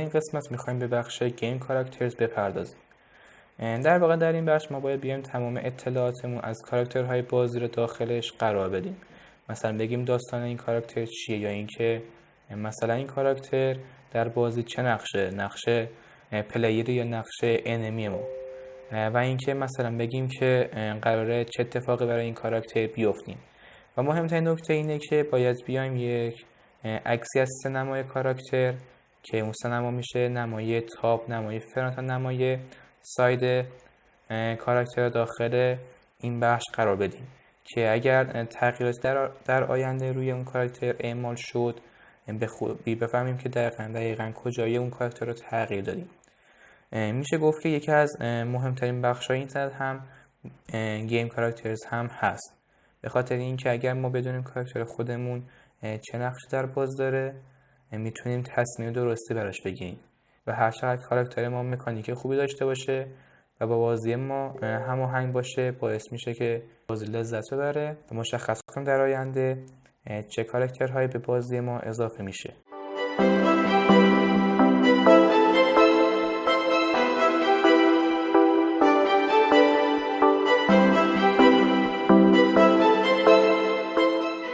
این قسمت میخوایم به بخش گیم کاراکترز بپردازیم. در واقع در این بخش ما باید بیایم تمام اطلاعاتمون از کاراکترهای بازی رو داخلش قرار بدیم. مثلا بگیم داستان این کاراکتر چیه، یا اینکه مثلا این کاراکتر در بازی چه نقشه پلیر یا نقشه انمی ما، و اینکه مثلا بگیم که قراره چه اتفاقی برای این کاراکتر بیفتیم. و مهمترین نکته اینه که باید بیایم یک عکسی از سینمای کاراکتر که اون سینما میشه نمای تاپ، نمای فرانت و نمای ساید کاراکتر داخل این بخش قرار بدیم که اگر تغییرات در آینده روی اون کاراکتر اعمال شد به خوبی بفهمیم که دقیقاً کجای اون کاراکتر رو تغییر دادیم. میشه گفت که یکی از مهمترین بخش‌های اینترنت هم گیم کاراکترز هم هست، به خاطر اینکه اگر ما بدونیم کاراکتر خودمون چه نقشی در باز داره میتونیم تصمیم درستی براش بگیریم و هر چقدر کاراکتر ما مکانیک خوبی داشته باشه و با بازی ما هماهنگ باشه باعث میشه که بازی لذت ببره و مشخص کنیم در آینده چه کاراکترهایی به بازی ما اضافه میشه.